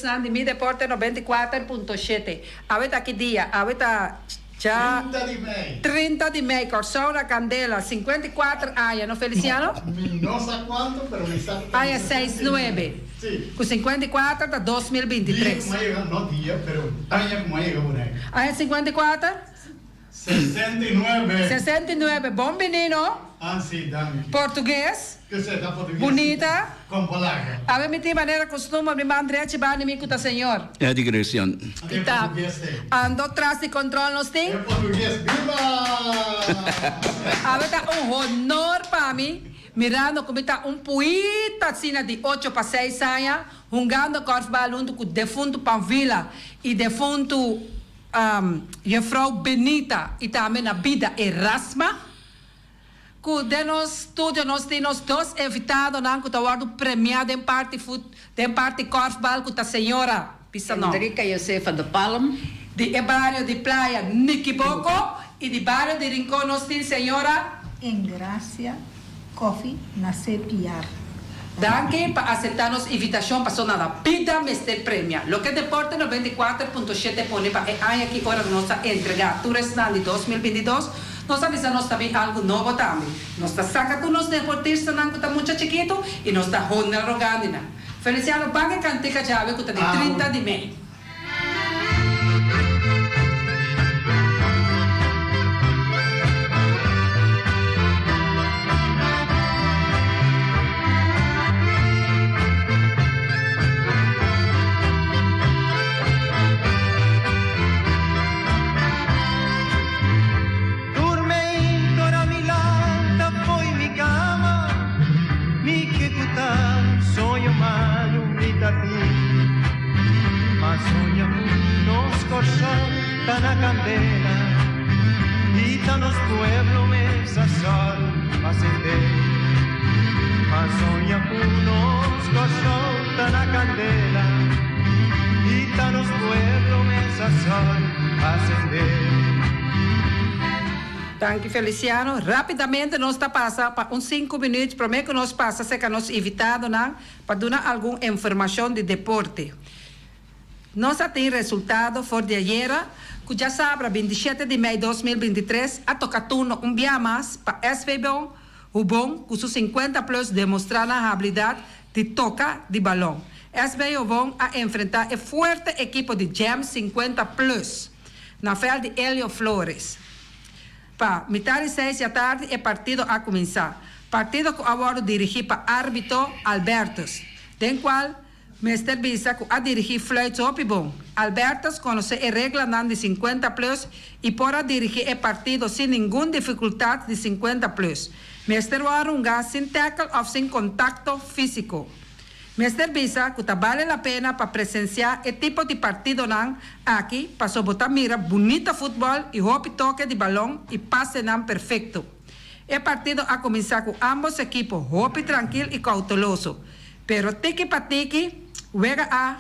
de Mi Deporte 94.7. Ahorita aqui dia, ahorita já 30 de Mei, Corsona Candela, 54 anos, não Feliciano? Não sei quanto, pero me está... Aí é 6-9. Sim. Com 54 da 2023. Dia, não dia, pero año como llega por aí. Aí é 54? 69. 69, bom menino. Ah, sim, danke. Português. Que você está português? Bonita. Com polaca. A ver, de maneira costuma, me André Chibani, me cuta senhor. É digressão. Tá. Ando atrás de controle nos tem. É português, viva! A ver, tá honor para mim. Mirando como está puita assim de 8 para 6 anos, jogando korfbal junto com o defunto Panvila e defunto Jefrau Benita e também na vida Erasma. Que de nos estúdio nós temos dois evitados, não que está premiado em parte korfbal com a senhora Pisano. Enrica Josefa de Palm. De bairro de Praia Niquiboco e de bairro de Rincón nós temos senhora Engrácia Coffee na CPR. Danke por aceitar nossa invitação para sonar a vida Mester Premia. Lo que Deporte 94.7 pone para é aqui hora de nossa entrega. Turismo de 2022. Nós avisamos também algo novo também. Nós está sacando nos deportistas não que está muito chiquito e nós está honorando. Feliciano, pague cantica chave que está de 30 de Mei. Mas soñamos corta na candela e tá nos pueblos mesa sol acender. Mas soñamos corta na candela e tá nos pueblos mesa sol acender. Danke, Feliciano. Rapidamente, nós está passando para uns 5 minutos. Prometo que nós passamos, se que nós invitado para dar alguma informação de deporte. Nós temos resultado for de ayer, que já sabe, 27 de maio de 2023, a tocar turno dia mais para SVB Ubon, com seus 50 plus demonstrando a habilidade de tocar de balão. SVB Ubon a enfrentar a forte equipe de Gems 50 plus, na feira de Helio Flores. Para metade de 6 da tarde, o partido a começar. Partido que agora dirige para árbitro Albertos, do qual Mr. Bisa a dirigir fluitos opibom. Albertos conhece a regra de 50 plus e pode dirigir o partido sem nenhuma dificuldade de 50 plus. Mr. Warunga sem tackle ou sem contato físico. Mr. Bisa, que vale a pena para presenciar o tipo de partido aqui, para botar mira bonita futebol e hop toque de balão e passe perfeito. O partido a começar com ambos equipos, hop tranquilo e cauteloso. Pero tiki para tiki, juega a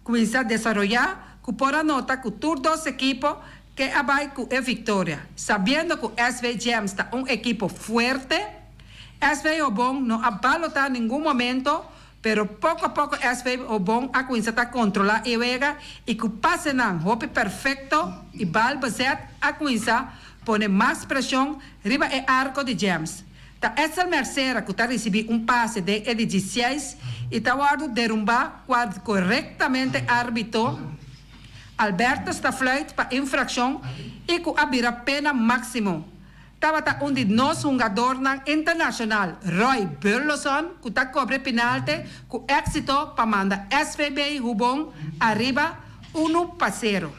começar a desenvolver, que por a nota que todos dos equipos que vai com a vitória. Sabendo que o SV Gems está equipo forte, SV Obon não abalotar em nenhum momento, pero pouco a pouco SV Obon a começar a controlar e juega e que passe não, hope perfeito e bal baseado a começar a pôr mais pressão riba e arco de Gems. Ta essa merceira que está recebendo passe de 16 e está guardo derrubar quando corretamente árbitro Alberto está fluido para infração e que abrirá pena máximo. Estava de nós jogador internacional Roy Burleson que está cobre penalti com éxito para mandar SVB Rubon arriba 1-0.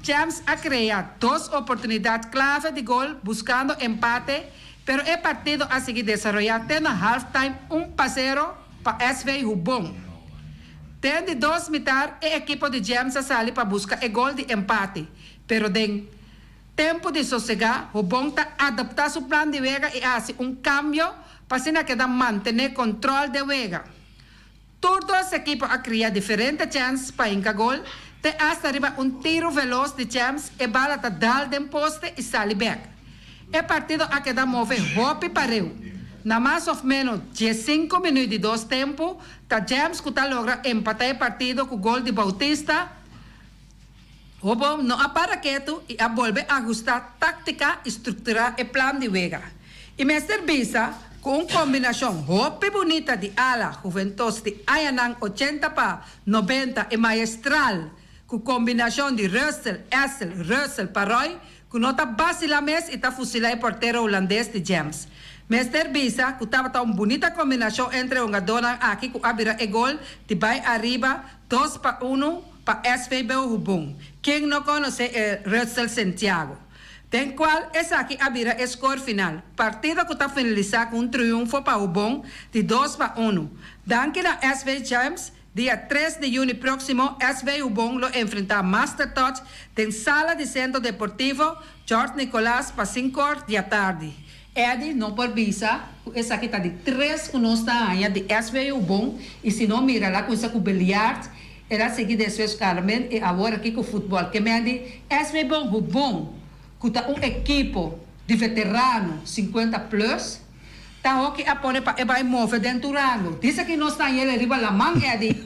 James a criado 2 oportunidades clave de gol buscando empate, pero el partido a seguir desarrollado tem halftime 1-0 para SV Rubon. Tem de 2 metade a equipe de James a sair para buscar o gol de empate, pero den tempo de sossegar, Rubon está adaptar seu plano de juego e hace cambio para que manter controle de juego. Todos os equipos a criar diferentes chances para encaixar gol, te hasta arriba tiro veloz de James e bala está dal de poste e sale back. O partido a quedar mover hopi pareu. na mais ou menos 15 minutos de dois tempos, tá James que tá logra empatar o partido com o gol de Bautista. O bom não apara quieto e a volve a ajustar tática e estruturar o plano de Vega. E Mr. Bisa, com uma combinação hope bonita de ala, Juventus de Ayanang 80 para 90 e maestral, com combinação de Russell, Paroy, que nota vacila mes e tá fusilar o porteiro holandês de James. Mr. Bisa, que estava uma bonita combinação entre o Gadona aqui, que abrirá o gol de vai arriba, 2-1 para SVB Hubung. Quem não conhece é Russell Santiago. Tem qual essa aqui abrirá o score final. Partida que está finalizada com triunfo para Hubung de 2-1. Danke na SV James. Dia 3 de junho próximo, SV Hubung lo enfrenta Master Touch em Sala de Centro Deportivo George Nicolás para 5 horas da tarde. Eddie, não por visa, essa aqui está de 3 que nós está aí, de SV Hubung, e se não mira lá com essa com bilhard, ela seguir depois claramente, e agora aqui com o futebol, que me diz, SV Hubung, que está equipo de veterano 50 plus, tá ok a pone para vai mover dentro do rango. Diz que nós está ele riba la manga Eddie.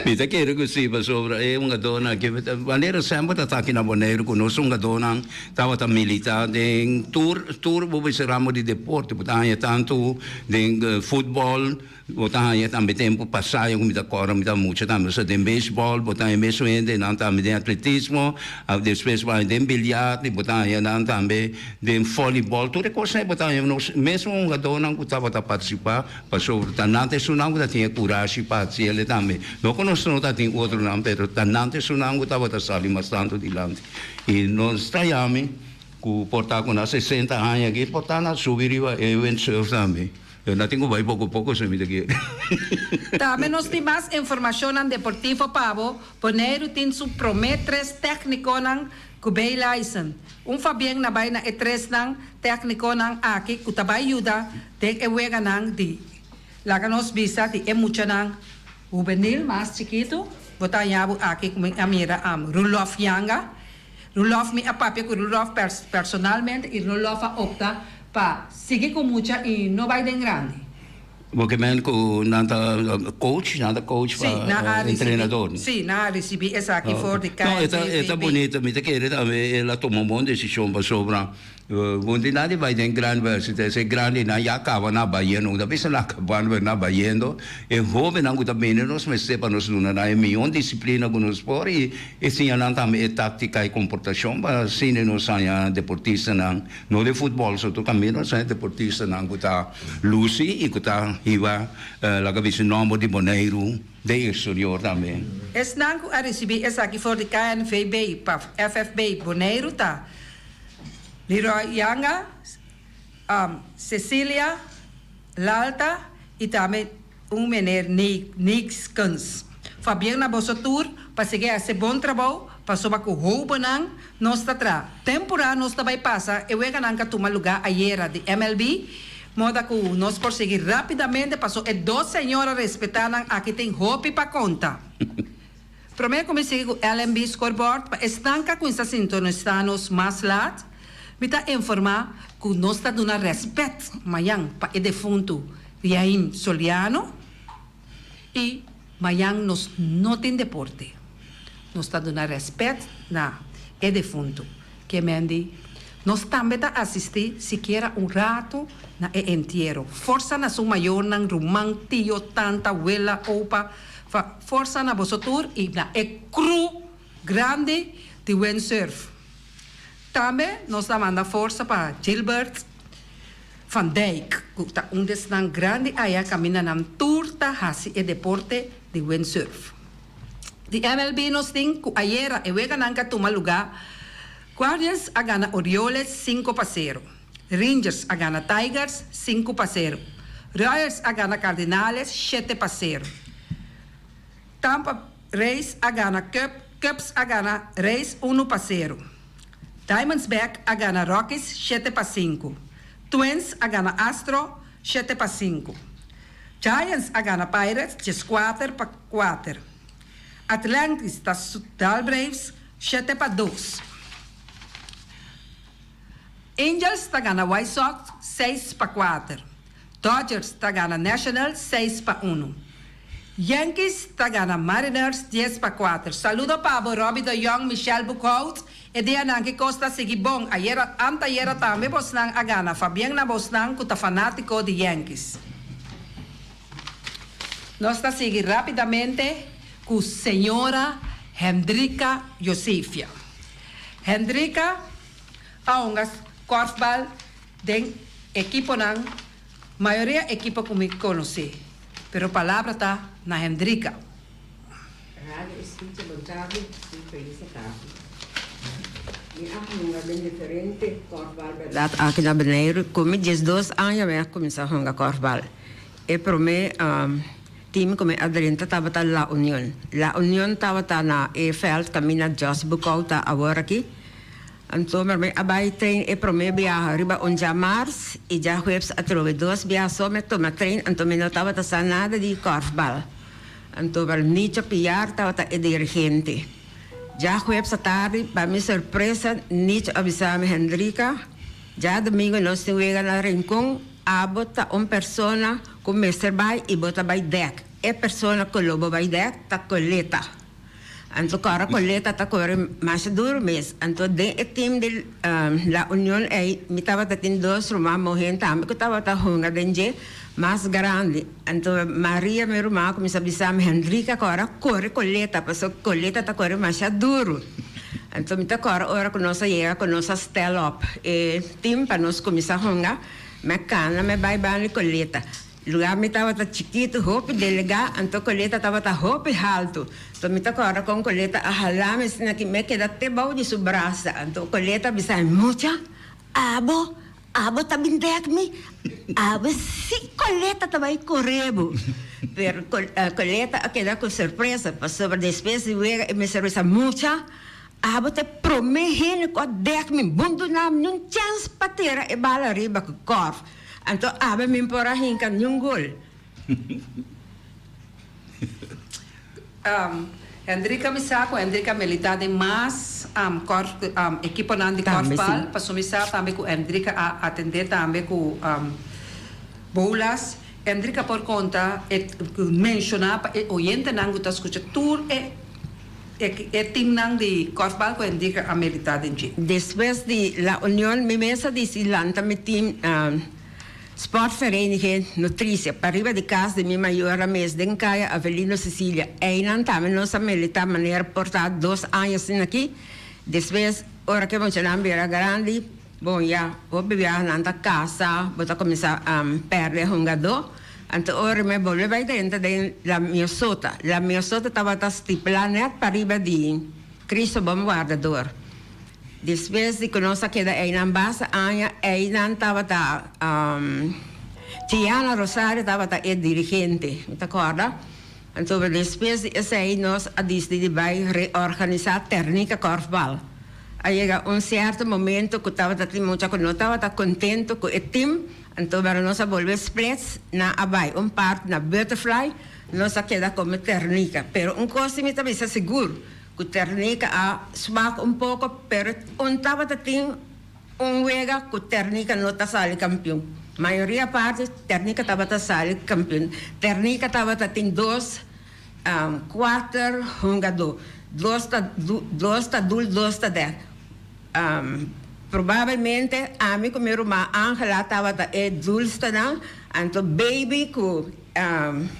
Mita quero que se sobre é uma dona que maneira sempre tá aqui na Bonaire com nós uma dona tava tá militar em tour vou ser ramo de deporte, botando tanto de futebol, botando também tempo passar com muita cora, muita muita também de beisebol, botando mesmo ainda não também de atletismo, depois vai de bilhar, botando também de voleibol, tudo coisa botando mesmo uma dona que estava a participar, passou tanante sunang que tinha coragem para ele também. Não conosco não tem outro nome, mas tanante sunang que estava a sair bastante dilante. E nós estamos com portar com 60 anos aqui, portar subir e vencer também. Eu não tenho vai pouco se me daqui. Também nós temos mais informação no Deportivo Pavo, Bonaire tem su prometres técnico nan kubay license. Fabian na bay na etres ng técnico ng aki kutabay yuda dek ewega ng di. Laga nos bisa di emucha ng juvenil mas chiquito. Botayabu aki amira Rulof Yanga. Rulof mi apapi ko Rulof personalmente e Rulof a opta pa sige ko mucha e no bay den grande. Porque com nada coach para treinador. Sim, na recebi essa aqui for de casa. Não, é bonita, me te querer ela tomou uma decisão para sobre onde nada vai ter grande universidade, se grande na já acaba na Bahia, não dá para lá acabar na Bahia, é jovem não está bem, nós mas sepa nós não na é melhor disciplina com nós por e assim não também é tática e comportação, mas sim nós somos deportista não de futebol, só tu também nós somos deportista não que tá Lucy e que tá iba la cabeça nome de Bonaire de exterior também. Es nangu a recebi essa aqui for de KNVB para FFB Bonaire tá. Leroy Yanga, Cecília Lalta e também meneer Nick Skans. Fabiana Bossotur, para seguir esse bom trabalho, para soba com o Banang, nós está atrás. Temporada nós também passa, eu vou ganhar que lugar ayer de MLB, moda que nós por seguir rapidamente, passou e 2 senhoras respeitaram, aqui tem hope para conta. Primeiro comecei com o LMB Scoreboard, para estancar com essa sintonizarmos mais lá, me está informar que nós está dando respeito amanhã para o defunto Yain Soliano e amanhã nós não tem deporte. Nós está dando respeito na o defunto. Que mendi, nós também está assistir sequer rato na entierro. Força na sua maior nang rumang tio tanta abuela opa força na bosotur e na cru grande de windsurf. Também nós damos força para Gilbert Van Dijk, que está desses grande área caminha na turta hasi e deporte de windsurf. De MLB nós tem que ayer e wega nanga toma lugar. Guardians a gana Orioles 5-0. Rangers a gana Tigers 5-0. Royals a gana Cardinales 7-0. Tampa Rays a gana Cubs a gana Rays 1-0. Diamondback a gana Rockies 7-5. Twins a gana Astro 7-5. Giants a gana Pirates 4-4. Atlantis Tal Braves 7-2. Angels a gana White Sox 6-4. Dodgers está ganhando National 6-1. Yankees está ganhando Mariners 10-4. Saludo para o Robbie de Young, Michelle Buchholz. E dia nang que Costa seguir bom. Anteayer também Bosnan a gana. Fabián na Bosnan que está fanático de Yankees. Nós está seguir rapidamente com a senhora Hendrika Josefia. Hendrika a um korfbal den equipo nan maioria equipo que me conhece. Pero palavra está na Hendrika. Radio escucha Montavi, il paese capo. Mi amo bem diferente korfbal. Dat aqui na Beneiro, como 12 anos eu comecei a jogar korfbal. E para mim, time como aderente estava na União. La União estava na E-Veld, caminho de Jos Buchholz, agora aqui. Então, eu abri trein e para mim viajar riba onde mars e já jueves a trove 2 viajar só me toma trein, então me não estava nada de korfbal. Então, eu nem tinha piar, estava a dirigente. Já jueves à tarde, para minha surpresa, nem tinha avisado a Hendrika. Já domingo nós tínhamos na Rincón, a botar uma pessoa com mestre vai e botar vai deck. E pessoa que lobo vai deck, tá coleta. Então, cara, coleta tá corre mais duro mesmo. Então, dentro do time da União, me estava tendo 2 irmãs morrendo também, que estava jogando dentro mais grande. Então, Maria, minha irmã, começou a avisar a Hendrika, cara, corre coleta, porque coleta tá corre mais duro. Então, me tá cara, hora que nós chega, que nós stell up. E time para nós começar a jogar, me cana, me vai bem coleta. Lugar me estava chiquito, roupa delegar, então coleta estava roupa alto. Então me estava agora com coleta a ralar, mas que me queda até bom de sua braça. Então coleta me sai muita, abo tá bem me, abo se coleta também correbo. Pero coleta queda com surpresa, passou para despesa e me surpresa muita. Abo te promete que dek me bundo na não chance para ter e bala riba com corf. Então, abe me porra hinca nenhum gol. Hendrika Misako, Hendrika militar de mais equipo nan de korfbal, para sumissar também com Hendrika a atender também com bolas. Hendrika por conta mencionar o oyente nan que escuta tour e team nan de korfbal com Hendrika a militar de. Depois de la União, me mesa de Silanta me team Sportvereniging Nutricia, para arriba de casa de minha maior mês de Encaia, Avelino Sicília. E não também nossa militar maneira portar 2 anos aqui. Depois, hora que vamos chamar era grande, bom, já, vou viajar na casa, vou começar a perder jogador. Então, hora me vou levar dentro da minha sota. A minha sota estava estipulada para arriba de Cristo Bom Guardador. Depois de que nós queda aí na base, aí não estava Tiana Rosário estava dirigente, me acorda? Então depois disso aí nós decidimos reorganizar a técnica korfbal. Aí chega certo momento que estava muito que não estava contente com o time, então para nós volver splits na abai, parte na butterfly, nós queda como técnica, pero coisa me também se seguro. Que técnica a smaak pouco, pero estava tendo wega que técnica não está sali campeão. Maioria parte técnica estava sali campeão. Técnica estava tendo 2 4 jogador, 2 tá 2 tá 10. Provavelmente a mim como irmã Angela estava dulce não, então baby que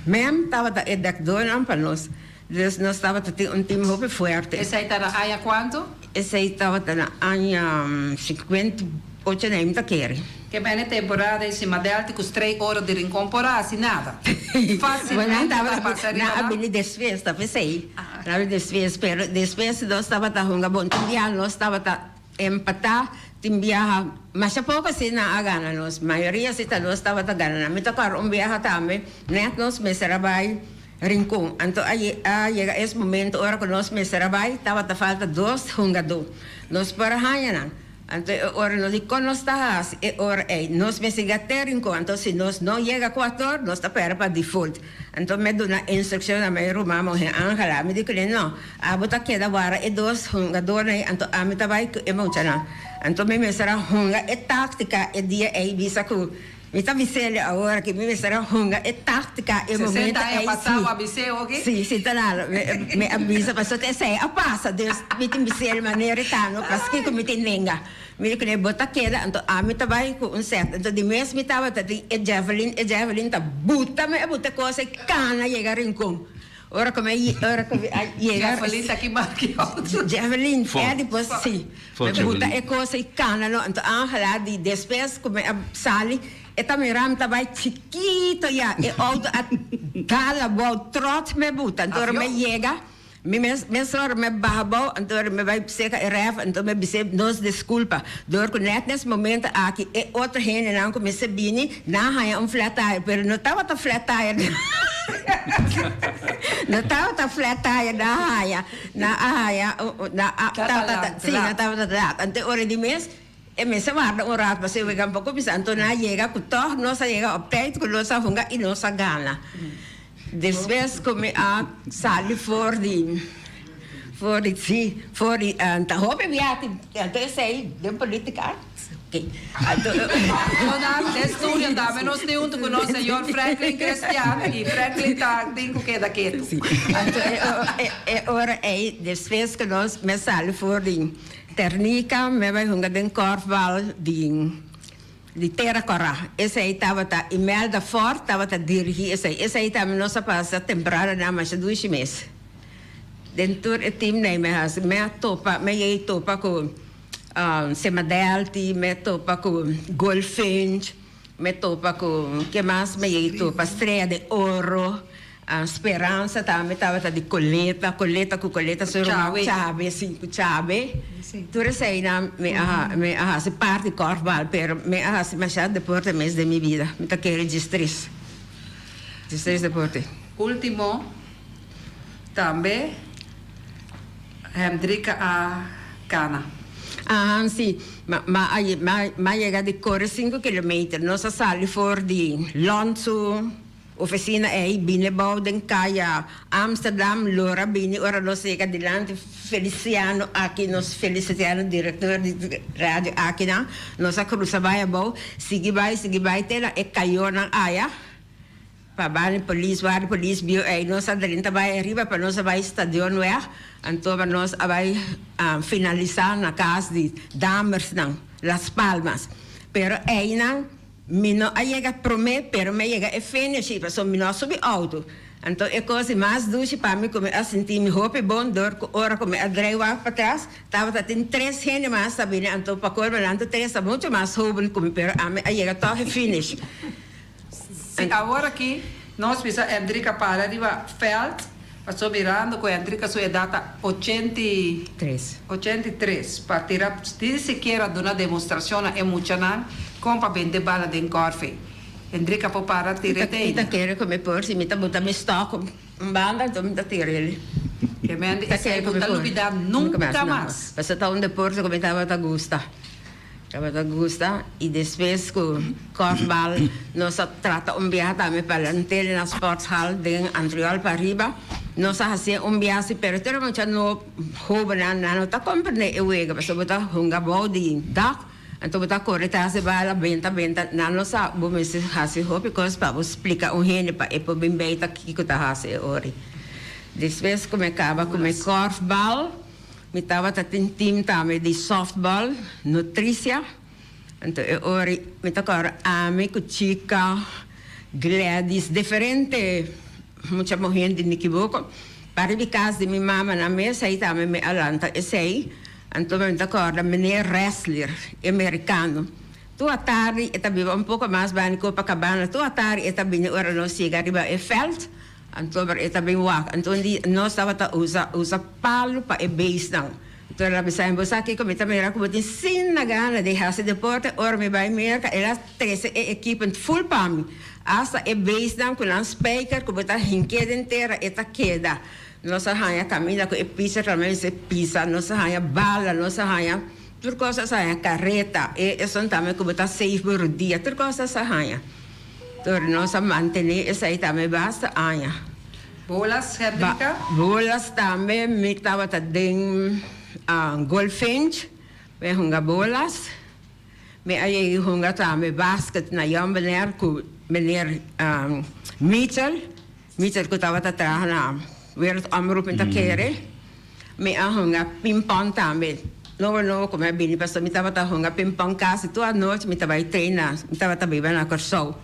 mem estava dona para nós. Nós estava um time muito forte. Esse aí está na área quanto? Esse aí estava na área 58 nem tá querendo. Que bem temporada em cima dela, com 3 horas de recomporar, assim nada. Fácil. Não estava na avenida Desfez, tá pensei. Na avenida Desfez, pero Desfez nós estava jogando bom, nós estava empatar, viaja, mas a pouco assim na agana nós, maioria se nós estava ganhando. Me tocar viaja também, net nós me trabalho Rincón. Então, aí chega esse momento, hora que nós me trabalho, estava falta 2 jogadores. Nós para hanhar. Então, hora nós nós está hora nós me siga até Rincón. Então, se nós não chega a 4, nós está para default. Então, me dá uma instrução a minha irmã, a Angela, me diz não, a bota queda agora 2 jogadores, então a mim vai emocionar. Então, me será jogar tática, dia visa que Mi sta dicendo ora che mi sarà hunga e tattica e 60 momento anos passado a Viseu, ok? Sì, sì, tanalo, mi avvisa, ma te sei a passa, mi ti dicendo maneira tano, perché come ti nenga. Mi dico ne botta cheda, anto a mi tabai con un set, anto di mes mi tava tati e Javelin ta butta me butta cose cana llega rincon. Ora come llega Javelin tá aqui marcado. Javelin, For. e depois sì. For Me butta Javelin. e cose cana no, anto angela di despes come sali e ta mi ram tabai chiquito ya e auto a cala bo trot me butta, anto ora me llega. Me sorry me babo, então me vai seca e ref, então me bise nos desculpa. Door com net nesse momento aqui e outra gente não comece bini, na haia flat tire, pero não tava ta flat tire. Não tava ta flat tire na haia, sim, na tava ta. Então ora de mês e me se guarda un rato, se vega un poco pisando na llega, cuto, non sa llega op tijd, con lo sa funga e non sa gana. Después come a sali voor die ta hope viati te sei de politica okay Então, de studio da menos de junto com o senhor Franklin Cristiano e Franklin tá digo que daqui. ora é después que nós me sali voor die ternica me vai hunga den korfbal di Terracora. Esse aí estava Imelda Ford, estava dirigir esse aí estava nossa passa temporada na mais 2 meses. Dentro do time nem me topa com Semadelti, me topa com Goldfinch, me topa com que mais me topa Estrela de Ouro, Speranza também estava de coleta sobre chave, sim, chave. Tudo isso aí me se parte de corval, pero me se machado deporte mês de minha vida, me tá querendo registrar deporte. Último, também, Hendrika a Cana. Sim, mas chega de correr 5 kilometros, nossa sala for de Lonzo, oficina é binebouw den Kaya, Amsterdam, Laura Bini, ora nós chega adiante, Feliciano aqui, nós Feliciano, diretor de rádio aqui, nossa cruza vai bom, sigue vai, tela e caiu na área, para polícia, bio, e nós adrenta vai arriba, para nós vai estadion, então nós vai finalizar na casa de Damers, Las Palmas, pero aí Mino a llega promet, pero me llega e finish, so mino subi auto. Então é coisa mais doce para mim como a sentir me roupa bom dor ora como a drive para trás, tava tem 3 gente mais sabine, então para cor melando 3 tá muito mais roubo como pero a llega todo finish. Agora aqui nós precisa Hendrika para arriba Feld, passou mirando com Hendrika sua data 83 para tirar se quer dar uma demonstração emocional compra bem de bala de corfe. Hendrika pode parar tirar tem. Ita quer como por se me tá botando stock banda então me tá tirar ele. Que me ande essa não tá novidade nunca mais. Você tá um deporte como estava tá gusta. E depois com korfbal nós trata viagem também para antel na sporthal de Andriol para arriba. Nós fazia viagem pero ter muito no rouba não tá compreender eu ega para botar hunga body dak. Então botar correta se vai lá benta não sabe como se faz roupa because para explicar rene para e bem beita que tá faz ori. Depois como acaba com korfbal me estava tendo time também de softball, nutrição. Então, ora, me toca amigo, chica, Gladys, diferente, muita gente me equivoco. Para o caso de minha mãe na mesa, aí também me alanta, esse aí. Então, me toca menino wrestler, americano. Tu à tarde, e também um pouco mais bem, Copacabana, tu à tarde, e também, ora, não chega arriba, e felt. Então, também wak. Então, nós estávamos usa palo para base não. Então, ela pensava, você aqui como também era como tem sim na gana de fazer deporte, ora me vai merca, ela 13 equipe full para mim. Hasta base não com um speaker, como está hinqueda inteira, eta queda. Nossa rainha caminha com pisa também se pisa, nossa rainha bala, nossa rainha tudo coisa essa carreta, e são também como está 6 por dia, tudo coisa essa rainha. Então, nós manter isso aí também basta, Anya. Bolas, Hendrika? Bolas também, me estava dentro Goldfinch, me hunga bolas. Me ay hunga tame basket na yam bener ku meneer Mitchell ku tawa tatrahan na wereld omroep in takere. Me hunga pimpong tame. No, come bini pasto mi tawa ta hunga pimpong kasi tu a noite mi tawa treina, mi tawa ta biba na corso.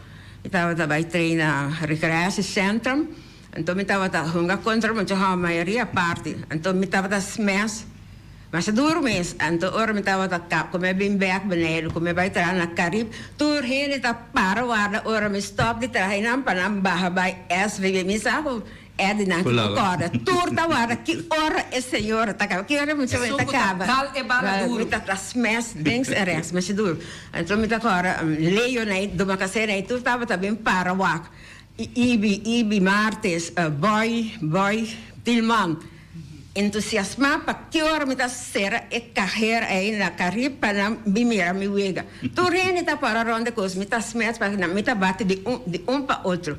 Mi tawa ta bai treina recreatiecentrum. Então me tava ta hunga contra muito a maioria parte. Então me tava ta smash. Mas dormes, então ora me tava ta cap, como bem back beneden, como vai entrar na Caribe. Tur heen ta para guarda ora me stop de trair nam panam barra by SVB me sabe. É de não concorda. Tur ta guarda que ora é senhora ta acaba. Que ora me chama ta acaba. Gal e bala duro. Me ta smash links e rechts, mas duro. Então me ta agora leio nei do macacera e tur tava ta bem para guarda. Ibi martes, boy, Tilman. Entusiasma para que hora me está ser e carreira aí na Caribe para bimira me wega. Tu rene tá para ronda coisa, me está smet para me tá bate de para outro.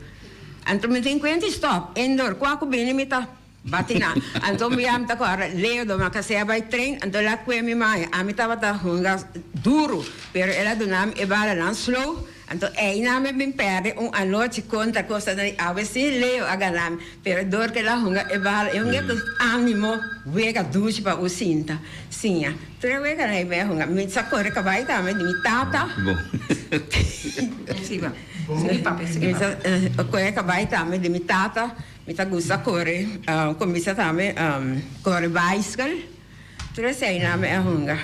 Então me tem conta stop, endor, qual bem me tá bate na. Então me am tá agora leo do macacea vai trein, então lá com me mai, a me tava tá hunga duro, pero ela do nome e bala não slow. Então, name bem perde a noite contra coisa da ave se leo a ganam, pero dor que la hunga e val eu ngeto ânimo vega duche para o sinta. Sinha. Tre vega na be hunga, me sacore ka vai ta me mi tata. Bom. Sì, va. Sì, papi, sì. Ko ka vai ta me de mi tata, mi ta gusta corre, comincia ta me corre bicycle. Tre sei name a hunga.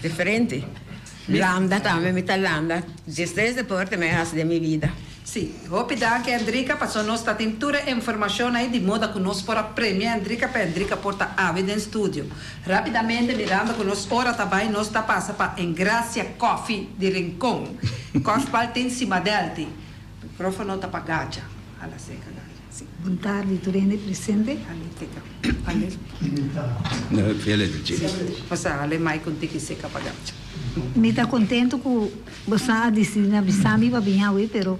Differente. Landa também, me tá landa. 16 deportes me hace de minha vida. Sì, opida che Andrika passò nostra tintura informazione di modo che nos porta premio Andrika per Andrika porta avida in studio. Rapidamente mirando che nos ora também nos sta passa pa Engrazia Coffee di Rincon. Coffee palta in cima delti. Microfono ta pagaggia alla seca. Sì. Boa tarde, Turene, presente. Ali. No, fiele del Cile. Passa alle mai conti seca pagaggia. Me está contento com você a decidir na Bissami para vir aí, pero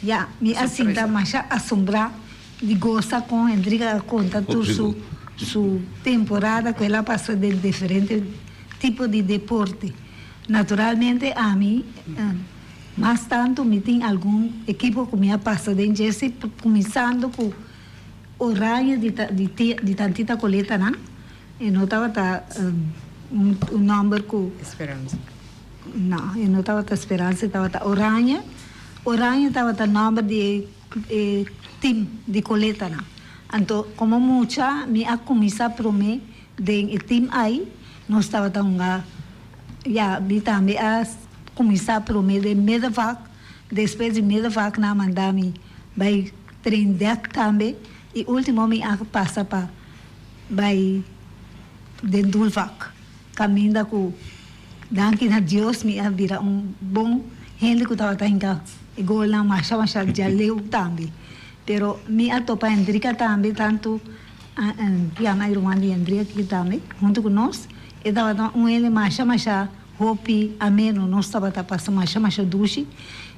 já me assim tá mais assombrar de gostar com a Andrika conta tudo sua temporada que ela passou de diferentes tipos de deporte. Naturalmente a mim, mas tanto me tem algum equipe que me passa de Jesse começando com horário de tantita coleta, não? E não estava um número com Esperança. não, eu não estava esperança, estava Oranha estava o número de time de coleta, não. Então, como muita me a começar para mim de time aí, nós estava já me também a começar para mim de medevac, depois de medevac na mandar me vai treinar também e último me a passa para vai de Dulvac. Caminho com danke a Deus me a vira bom gente que estava tendo igual na marcha já leu também. Pero me a topa Andrika também tanto a minha irmã de Andrika que também junto com nós e estava ele marcha hopi ameno nós estava passando marcha duche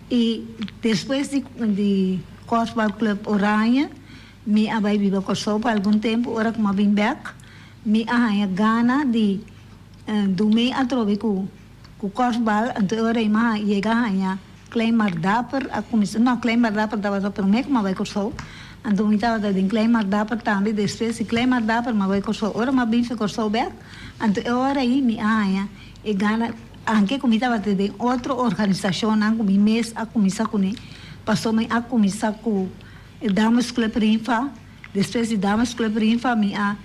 e depois de Corfball Club Oranha me a vai viver com por algum tempo ora como vim back me a gana de domingo a trocar com o corfball, então eu ia chegar a Kleimar Dapper, a comissão, não, Kleimar Dapper estava para mim, mas vai correr, então eu estava de Kleimar Dapper também, depois de Kleimar Dapper, mas vai correr, ora mas bem foi correr back, então eu ia me e gana, anche como estava de outra organização, anche me mês a comissão com ele, passou me a comissão com Damas Club Rinfa, depois de Damas Club Rinfa, me a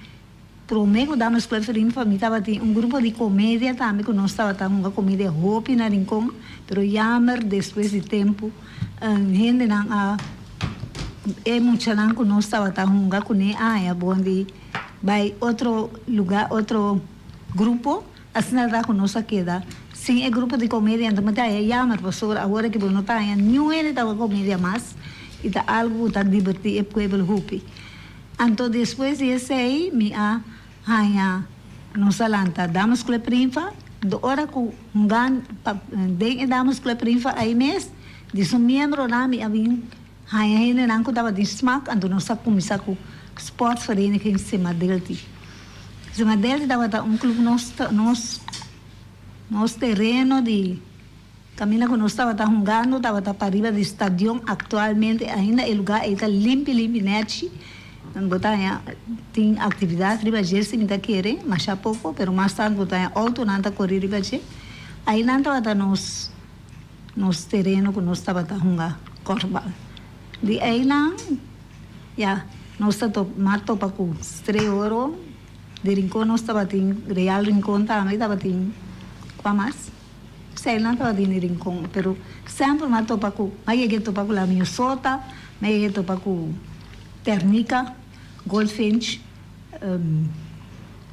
Prometo Damas Club Rinfa, me estava um grupo de comédia também, que nós estava uma comédia hopi na Rincon, pero jammer depois de tempo, gente não é muito não que nós estava uma com ele, é bom de vai outro lugar, outro grupo, assim nada que nós queda. Sim, é grupo de comédia, então mas é jammer, professor, agora que não está, nenhum ele estava comédia mais, e tá algo tá divertido, é pueblo hopi. Então depois desse aí, me nos alanta Damas Club Rinfa, do hora que de Damas Club Rinfa aí mês, de seu membro na me havia ainda não estava de smack, então nós começar com sports vereniging Semadelti. Semadelti estava um clube nós nosso terreno de caminho que nós estava jogando, estava para arriba do estádio, atualmente ainda o lugar está limpo, net. Tem atividade riba se me querem, mas já pouco, mas mais tarde botar auto não está correr riba aí não estava nos terreno que nós estava jogando Corbal. De aí não, nós estava mato para com 3 euros, de rincão nós estava tem real rincão também estava tem qual mais? Sei não estava tem rincão, pero sempre mato para com, aí que topa com la Minnesota, aí que topa com Ternica, Goldfinch,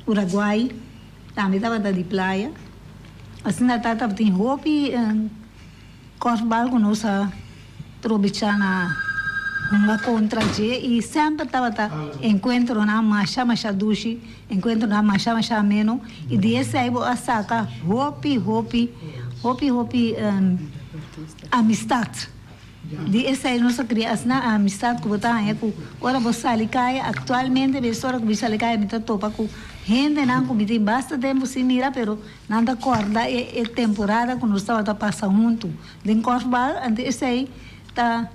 Uruguai, também estava de praia. Assim, estava tem roupa, Corbal que nós trobichana uma contra e sempre estava encontro na macha dushi, encontro na macha menos e desse aí a saca roupa amistade. De essa é nossa criação, a amistade que botar aí com ora você ali cai atualmente pessoa que você ali cai me topa com gente não com me basta tempo se mira pero não da corda é temporada que nós estava passando junto de Corbal ante esse aí tá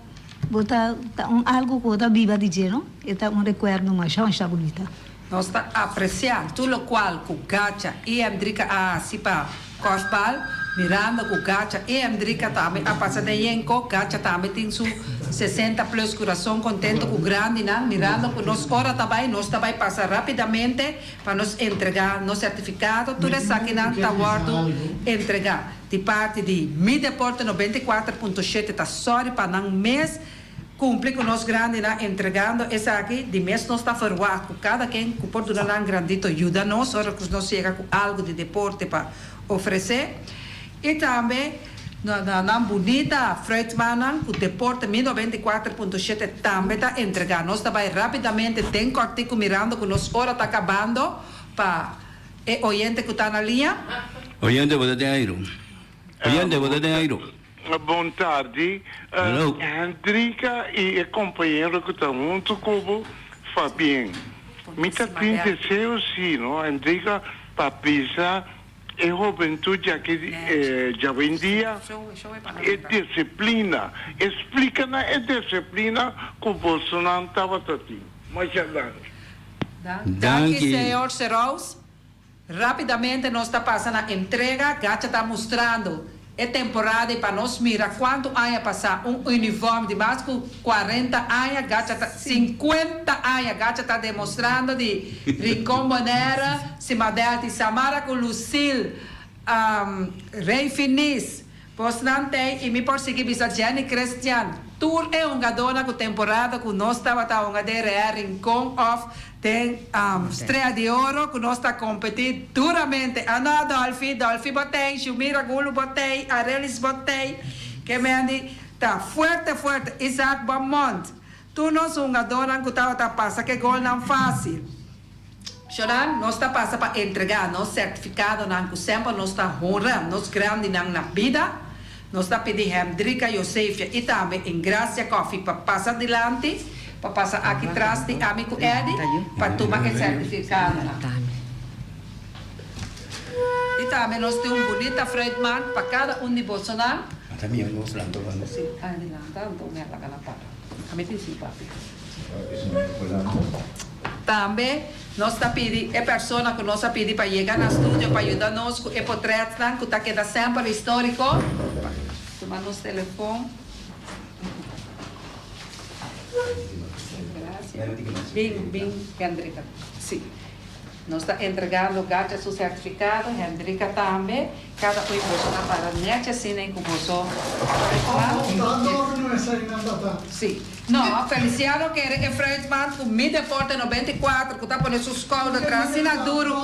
botar algo que tá viva de geno e tá recuerdo mais bonita. Nós está apreciando tudo o qual com gacha e Andrica a sipa Corbal mirando com gacha e Andrica também a passar de yenko gacha também tem su 60 plus coração contente com grande não mirando com nós ora também passar rapidamente para nos entregar nosso certificado tudo isso aqui não está guardo entregar de parte de Mi Deporte 94.7 está sorry para não mês cumprir com nós grande na entregando essa aqui de mês nós está forward com cada quem que pode dar um grandito ajuda nós hora que nós chega com algo de deporte para oferecer e também na bonita Freudman o deporte 94.7 também está entregando nós também rapidamente tem cortico mirando que nós hora está acabando para oyente que está na linha oyente você tem airo Boa tarde. Andrica e o companheiro que está junto com Fabien. Me está tentando sim, não? Andrica para pisar a juventude aqui já vendia é disciplina. Explica-na a disciplina que o Bolsonaro estava tendo. Muito Danke, senhor Serraus. Rapidamente nós está passando a entrega, Gacha está mostrando é temporada para nós mirar quanto anos passar uniforme de mais de 40 anos, Gacha tá 50 anos, Gacha está demonstrando de Rincón Bonera, Simadel de Samara com Lucille, Rei Finis, Postante e me por seguir bisa Jenny Christian. Tour é dona com temporada que nós estava uma DRR Rincón of tem estreia de ouro que nós está competindo duramente. Ana Dolphy botei, Shumira Gulo botei, Arelis botei, que me andi tá forte, Isaac Beaumont. Tu nós dona que estava passa que gol não fácil. Choran, nós está passa para entregar nosso certificado não que sempre nós está honrando, nós grande na vida. Nós está pedindo Hendrika Josefia e também em Gracia Coffee para passar adiante, para passar aqui atrás de amigo Eddie, para tomar o certificado. E também nós temos bonita Freudman para cada de Bolsonaro. Também eu gosto tanto quando. Sim, adianta, então me ataca na para. Kami tem sim, papi. Também nós está pedindo a pessoa que nós está pedindo para chegar no estúdio para ajudar nós com o portrait que está queda sempre histórico. Tomar nosso telefone. Bem, Hendrika. Sim. Nós está entregando Gacha seu certificado, Hendrika também. Cada pessoa para net assim nem com você. Sim. Não, Feliciano quer é Freudman com Mi Deporte 94, que está pondo sua escola atrás, duro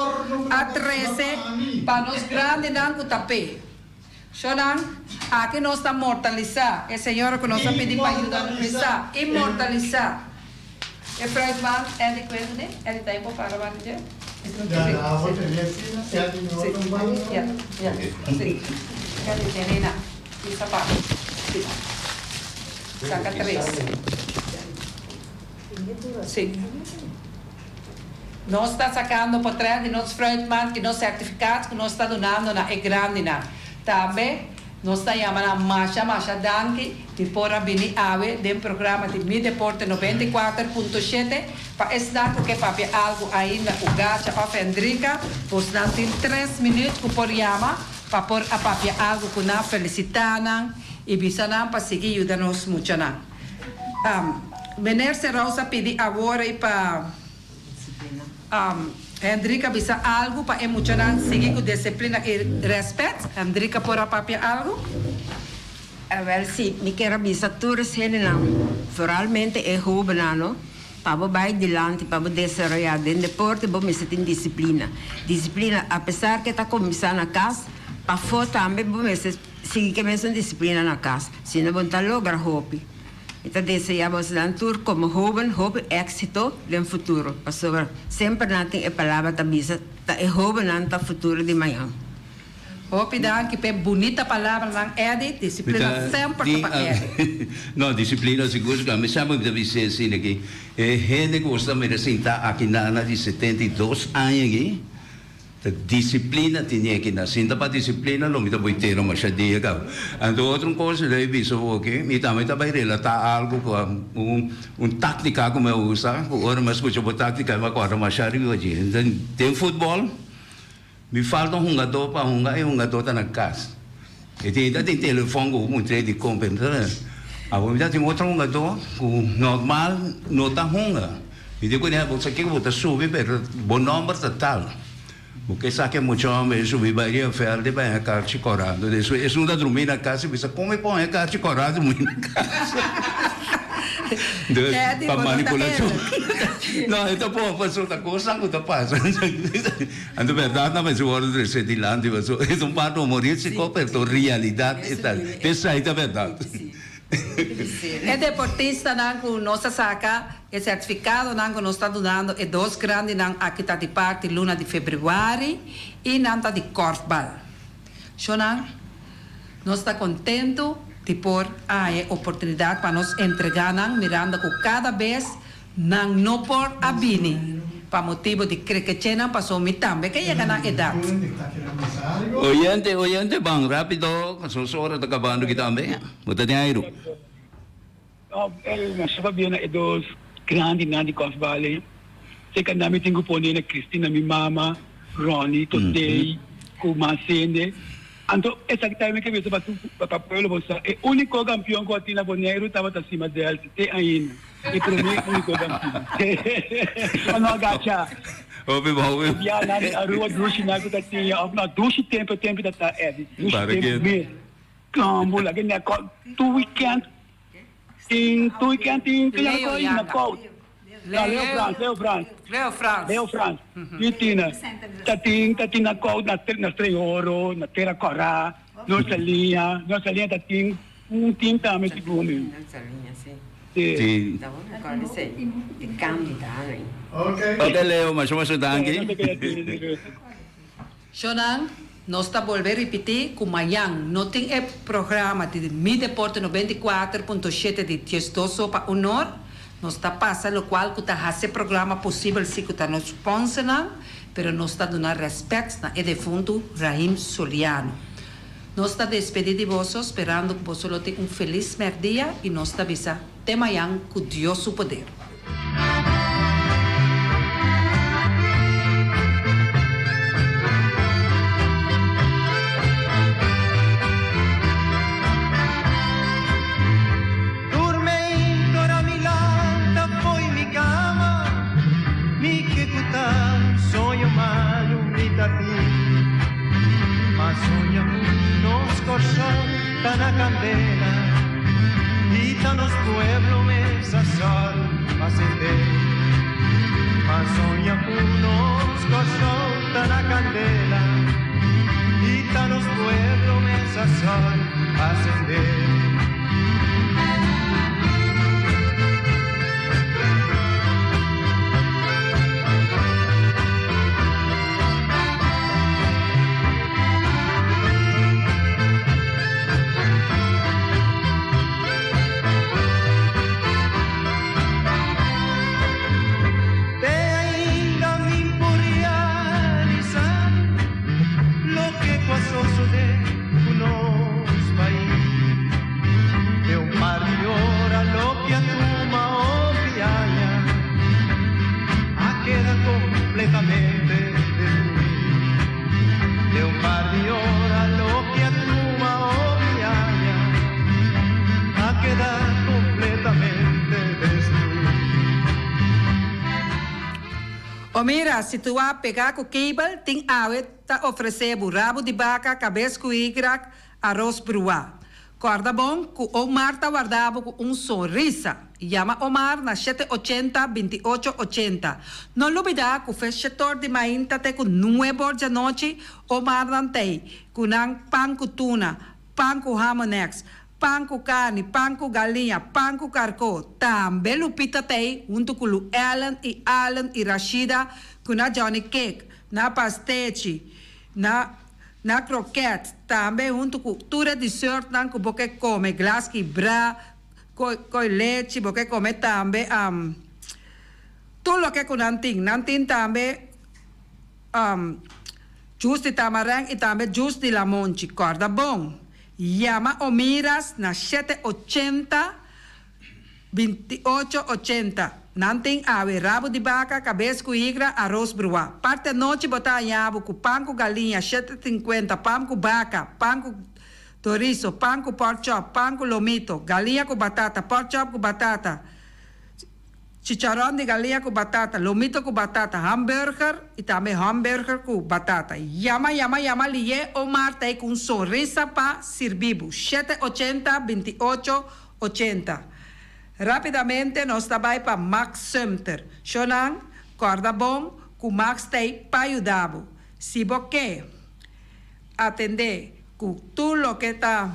a 13, para nós grandes não com tapete. Choran, aqui nós está mortalizar. É senhora que nós está pedindo para ajudar a imortalizar. É Freudman, é de coisa, né? É de tempo para bater. Sim. Cadê Terena? E sapato. Sim. Saca 3. Sim. nós está sacando por trás de nossos fruitman que nos certificados que nós está donando na é grande na. Também nós está chamando Masha Danke de Pora Bini Ave do programa de Mi Deporte 94.7 para estar que papi algo ainda o gacha of Hendrika, pois não tem 3 minutos que por chama para pôr a papi algo que na felicitar e bisana para seguir ajudar-nos muito na. Meneer Rosa pedi agora para Hendrika bisa algo para emocionar seguir com disciplina e respeito. Hendrika por a papi algo? Wel, sim, me quero bisa todos eles não. Foralmente é jovem não. Para vai adiante, para desenvolver dentro do deporte, para me tem disciplina. Disciplina, apesar que está começando na casa, para fora também, para me seguir que mesmo disciplina na casa. Se não vão lograr hobby. Então, desejamos a tour como jovem, êxito no futuro. Porque sempre não tem a palavra da bisa, é jovem no futuro de manhã. Hopi dan que bonita palavra lang Eddie, disciplina sempre para Eddie. No, disciplina seguro que me sabe da dizer assim aqui. Gente gosta me sentar aqui na de 72 anos aqui. A disciplina tinha que na sinta para disciplina não me dá muito tempo mas já dia cá. Então outra coisa daí visto ok, me também vai relatar algo com tática como eu uso, agora mas escuta a tática mas agora mas já hoje. Então tem futebol. Me falta jogador para jogar e jogador está na casa. E tem telefone com um treino de compra. Agora tem outro jogador que normal não está jogando. E digo né, você quer botar subir para bom número total. Porque sabe muito homem subir para ir fazer de bem a carne corada. Isso não está dormindo na casa, você come põe a carne corada dormir na casa. Para manipulação. Não, então pô, passou da coisa que está passando. A verdade não é o ordem de ser dilante, mas é parte humorístico, mas a realidade está. Essa é a verdade. É deportista não nossa saca é certificado não nós está dando é 2 grandes não aqui está de parte luna de fevereiro e não está de korfbal. So não nós está contento de pôr a oportunidade para nos entregar não mirando com cada vez não por a bini para motivo de que não passou me também que chega na idade. Oyente bang rápido, so hora está acabando aqui também. Boa dinheiro. Mas sabiam é 2 grandes na de Cosvale. Sei que nami tenho pone na Cristina mi mama, Ronnie, Totei, Kumacende. Então essa que também que veio para pelo você é o único campeão que tinha Boneiro estava acima dele tem ainda. E para mim o único campeão. Não agacha. Ouve bom. Já na rua Drushi na que tinha, na Drushi tempo da tá é. Drushi tempo. Como lá que na tu weekend tem na call. Leo France. E tinha. Tá na call na Treoro, na Terra Corá, nossa linha tá tem time também de bom. Sim. Então, agora isso aí, de candidato. Ok, Leo, mas vamos ajudar aqui. Shonan, nós está volver a repetir que amanhã não tem programa de Mi Deporte 94.7 de Tiestoso para honor. Nós está passando o qual que está esse programa possível se que está nos sponsor, pero nós está dando respeito na defunto Rahim Soliano. Nós está despedindo de vós, esperando que vocês tenham feliz dia e nós está avisando até amanhã com Deus o poder. Ma soñamos corta na candela y tanos pueblo mesa sol acender. Ma soñamos corta na candela y tanos pueblo mesa sol acender. Te ainda mi completamente destruir. De un par de horas lo que atruma o viaja a quedar completamente destruir. O mira, se tu vai pegar com o cable, tem água, tá oferecendo rabo de vaca, cabeça com igrak, arroz bruá. Corda bom, que o Omar tá guardado com sorriso. Llama Omar na 780-2880. Não olvida que o fechamento de manhã tá com 9 horas da noite. Omar não tem. Com pão com tuna, pão com hamonex, pão com carne, pão com galinha, pão com carcó. Também Lupita tem, junto com o Alan e Rashida, com a Johnny Cake, na pastete, na croquete, também junto com tudo de sorte, que você come, glass que bra, com leite, você come também, tudo o que com nantin também, juice de tamarang e também juice de lamonchi, corda bom. Llama o miras na 780-2880. Nanting ave, rabo de vaca, cabeça com igra, arroz bruá. Parte noite botar nhabo com pão com galinha, 750, pão com vaca, pão com chorizo, pão com pork chop, pão com lomito, galinha com batata, pork chop com batata, chicharrón de galinha com batata, lomito com batata, hambúrguer e também hambúrguer com batata. Llama, liye o Marta com sorriso para servir. 780-2880. Rapidamente, nós trabalhamos para Max Sumter. Shonan, corda bom, com Max tem para ajudar. Se você atender com tudo o que está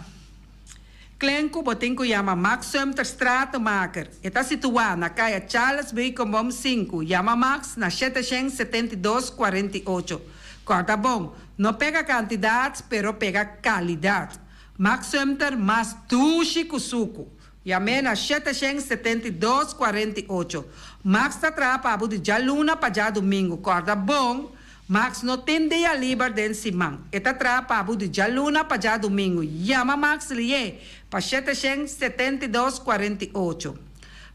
clenco, você chama Max Sumter Stratenmaker. Está situado na caia Charles B. Combom 5. Chama Max na 772-48. Corda bom, não pega quantidade, pero pega qualidade. Max Sumter, mais duche com suco. Llame na 772-48. Max está atrapado de já luna para já domingo. Corda bom, Max não tem dia livre dentro de semana. Está atrapado de já luna para já domingo. Llama Max lié para 772-48.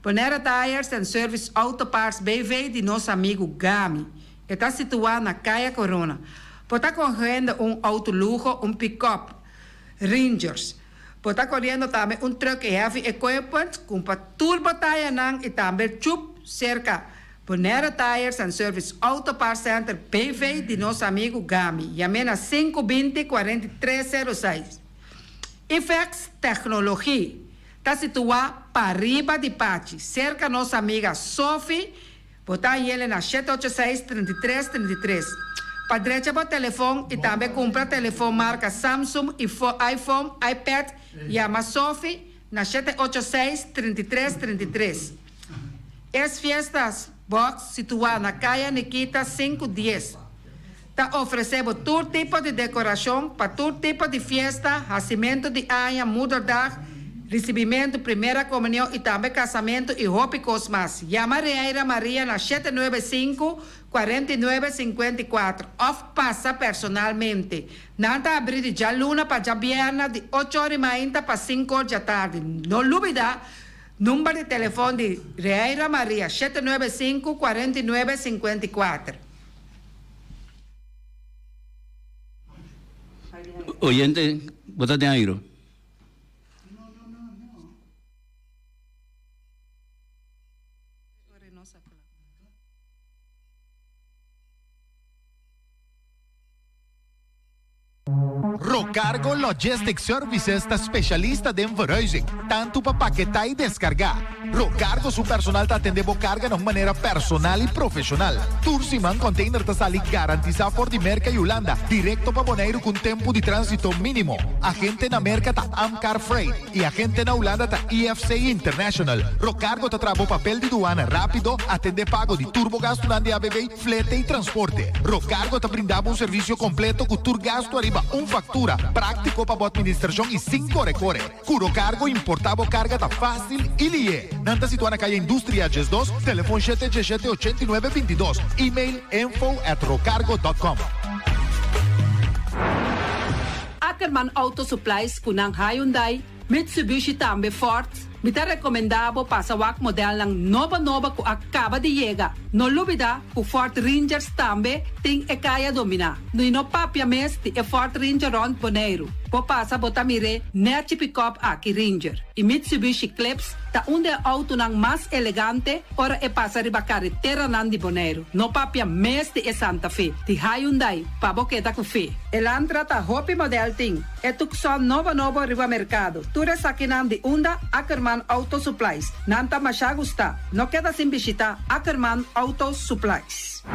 Ponera Tires and Service Auto Parts BV de nosso amigo Gami. Está situado na Caia Corona. Está correndo auto luxo, pick-up Rangers. Está correndo também truck heavy equipment com turbo tire e também chup cerca. Ponera Tires and Service Auto Parts Center PV de nosso amigo Gami. Llame na 520-4306. Ifex Tecnologia. Está situado para arriba de Pachi, cerca nossa amiga Sophie. Botar ele na 786-3333. Para direita, o telefone e também compra telefone marca Samsung, iPhone, iPad. Llama Sophie na 786-3333. As fiestas box situada na Caia Nikita 510. Está oferecendo todo tipo de decoração para todo tipo de festa, nascimento de anha, mudança, recebimento, primeira comunhão e também casamento e roupa e cosmas. Llama Reira Maria na 795-4954. Ou passa personalmente. Nada abrir de já luna para já viernes de 8h30 para 5h da tarde. Não olvida, número de telefone de Reira Maria 795-4954. Oyente, botate aire. Rocargo Logistic Services está specialista de verhuizing, tanto para paquetar e descargar. Rocargo su personal te atende carga de maneira personal e profissional. Tursiman container te sali garantizar por de merca e Holanda, directo para Bonaire com tempo de trânsito mínimo. Agente na merca ta Amcar Freight e agente na Holanda ta EFC International. Rocargo te trabo papel de duana rápido, atende pago de turbo gasto de ABB, flete e transporte. Rocargo te brindava serviço completo com tur gasto arriba factura, prático para a administração e 5 recore. Curo cargo importava carga tá fácil e lié. Nanta situa na calle Industria Ges 2, telefone 717-8922, e-mail info@rocargo.com. Ackerman Auto Supplies kunang Hyundai, Mitsubishi tambe Ford, Mita recomendabo pasawak model ng nova ku acaba de llegar. No lubida ku Ford Rangers tambe ting e kaya domina. No ino papia mes ti e Ford Ranger ron Bonaire. Po pasa botamire nechi pick-up aki Ranger. I Mitsubishi Eclipse ta unde auto nang mas elegante ora e pasa riba carretera nan di Bonaire. No papia mes ti e Santa Fe. Ti Hyundai pa boketa ku fe. Elantra ta hopi model ting. E tukson novo riba mercado. Ture sakinan di unda Ackerman Auto Supplies. Nanta masya gusta. No queda sin bisita Ackerman Auto Supplies.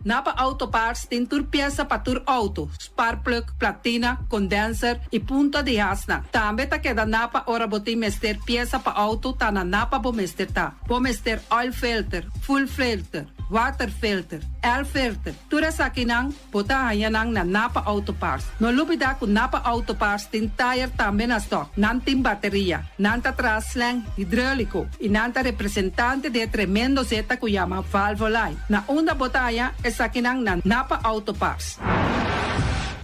Napa Auto Parts tin tur pieza pa tur auto, spark plug, platina, condenser e punta de hasna. Tambe ta queda napa ora boti mester pieza pa auto ta na napa bo mester ta. Bo mester oil filter, full filter, water filter, air filter. Tura sa kinang bota hayanang na Napa Auto Parts. No lubida ku Napa Auto Parts tin tire tambe na stock, nantin bateria, nanta traslang hidráulico, y nanta representante de tremendo zeta ku llama Valvoline. Na una botaya es sa kinang na Napa Auto Parts.